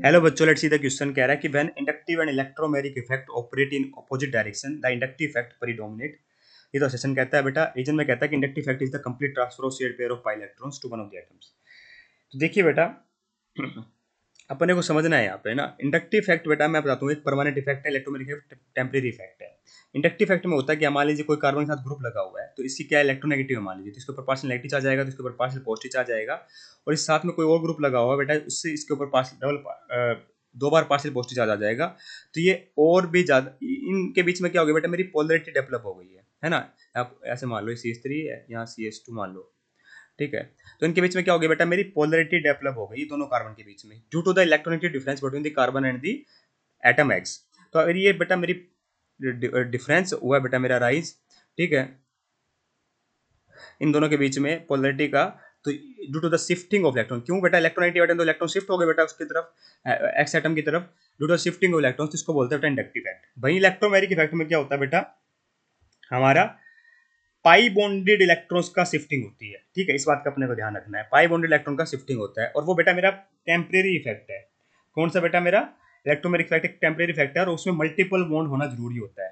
Hello बच्चों, let's see the question कह रहा है कि when inductive and electromagnetic effect operate in opposite direction the inductive effect predominate. ये तो सेशन कहता है बेटा, रीजन में कहता है कि inductive effect is the complete transfer of shared pair of pi electrons to one of the atoms. तो देखिए बेटा, अपने को समझना है यहाँ पे ना, इंडक्टिव इफेक्ट बेटा मैं बताता हूँ, एक परमानेंट इफेक्ट है, इलेक्ट्रोमैग्नेटिक इफेक्ट टेम्परेरी इफेक्ट है। इंडक्टिव इफेक्ट में होता है कि मान लीजिए कोई कार्बन के साथ ग्रुप लगा हुआ है, तो इसकी क्या इलेक्ट्रोनेगेटिव है मान लीजिए, तो इसके ऊपर पार्शियल नेगेटिव चार्ज आएगा, तो इसके ऊपर पार्शियल पॉजिटिव चार्ज आएगा। और इस साथ में कोई और ग्रुप लगा हुआ है बेटा, उससे इसके ऊपर पार्शियल डबल दो बार पार्शियल पॉजिटिव चार्ज आ जाएगा। तो ये और भी ज्यादा, इनके बीच में क्या हो गया बेटा, मेरी पोलरिटी डेवलप हो गई है ना। आप ऐसे मान लो CH3 है, यहाँ CH2 मान लो, ठीक है। तो इनके बीच में क्या हो गया बेटा, मेरी पोलरिटी डेवलप हो गई दोनों कार्बन के बीच में, due to the electronegative difference between the carbon and the atom X. तो अगर ये बेटा मेरी डिफरेंस हुआ बेटा मेरा राइज, ठीक है, इन दोनों के बीच में पोलरिटी का, तो due to the shifting of electron, क्यों बेटा, इलेक्ट्रोनेगेटिव एटम तो इलेक्ट्रॉन शिफ्ट हो गए बेटा उसकी तरफ, एक्स एटम की तरफ, due to shifting of electrons, इसको बोलते हैं इंडक्टिव इफेक्ट। वही इलेक्ट्रोमैग्नेटिक इफेक्ट में क्या होता है बेटा, हमारा पाई बॉन्डेड इलेक्ट्रॉन्स का शिफ्टिंग होती है, ठीक है, इस बात का अपने को ध्यान रखना है, पाई बॉन्डेड इलेक्ट्रॉन का शिफ्टिंग होता है, और वो बेटा मेरा टेम्परेरी इफेक्ट है। कौन सा बेटा, मेरा इलेक्ट्रोमैग्नेटिक इफेक्ट एक टेम्परेरी इफेक्ट है, और उसमें मल्टीपल बॉन्ड होना जरूरी होता है,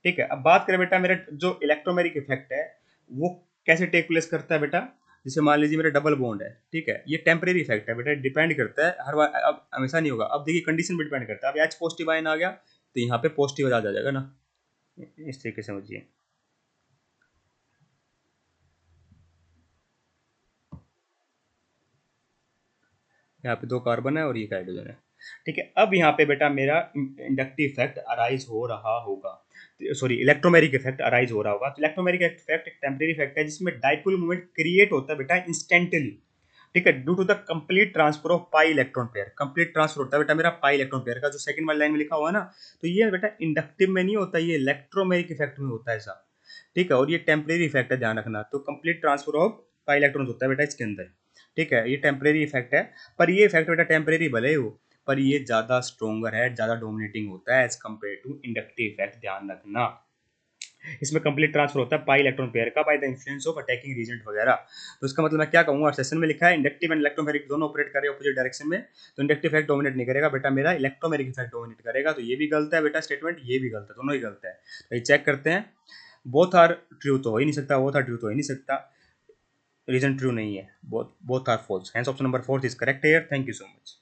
ठीक है। अब बात करें बेटा, मेरा जो इलेक्ट्रोमैग्नेटिक इफेक्ट है वो कैसे टेक प्लेस करता है बेटा, जैसे मान लीजिए मेरा डबल बॉन्ड है, ठीक है, ये टेम्परेरी इफेक्ट है बेटा, डिपेंड करता है हर बार, अब हमेशा नहीं होगा। अब देखिए कंडीशन पे डिपेंड करता है, अब एच पॉजिटिव आयन आ गया तो यहाँ पे पॉजिटिव आ जाएगा ना, इस तरीके से समझिए। यहाँ पे दो कार्बन है और एक हाइड्रोजन है, ठीक है। अब यहाँ पे बेटा मेरा इंडक्टिव इफेक्ट अराइज हो रहा होगा, सॉरी इलेक्ट्रोमैग्नेटिक इफेक्ट अराइज हो रहा होगा। तो इलेक्ट्रोमैग्नेटिक इफेक्ट एक टेम्परेरी इफेक्ट है जिसमें डाइपोल मूवमेंट क्रिएट होता है बेटा इंस्टेंटली, ठीक है, due to the complete transfer of pi electron pair. Complete transfer होता है बेटा मेरा पाई इलेक्ट्रॉन पेयर का, जो सेकंड वाली लाइन में लिखा हुआ है ना, तो ये बेटा इंडक्टिव में नहीं होता, ये इलेक्ट्रोमैग्नेटिक इफेक्ट में होता है ऐसा, ठीक है। और ये टेम्परेरी इफेक्ट है, ध्यान रखना। तो complete transfer of pi electron होता है बेटा इसके अंदर, ठीक है, ये टेम्परेरी इफेक्ट है। पर ये इफेक्ट बेटा टेम्परेरी भले ही हो, पर ये ज्यादा स्ट्रोंगर है, ज्यादा डोमिनेटिंग होता है as compare to inductive effect, ध्यान रखना। इसमें कंप्लीट ट्रांसफर होता है पाई इलेक्ट्रॉन पेयर का by the influence of attacking reagent वगैरह। तो इसका मतलब मैं क्या कहूंगा, सेशन में लिखा है इंडक्टिव एंड इलेक्ट्रोमैग्नेटिक दोनों ऑपरेट कर रहे हैं अपोजिट डायरेक्शन में, तो इंडक्टिव इफेक्ट डोमिनेट नहीं करेगा बेटा, मेरा इलेक्ट्रोमैग्नेटिक इफेक्ट डोमिनेट करेगा। तो ये भी गलत है बेटा स्टेटमेंट, ये भी गलत है, दोनों ही गलत है। तो ये चेक करते हैं, बोथ आर ट्रू तो हो ही नहीं सकता, बोथ आर ट्रू तो हो ही नहीं सकता, रीजन ट्रू नहीं है, both both are false, hence option number 4 is correct here. Thank you so much.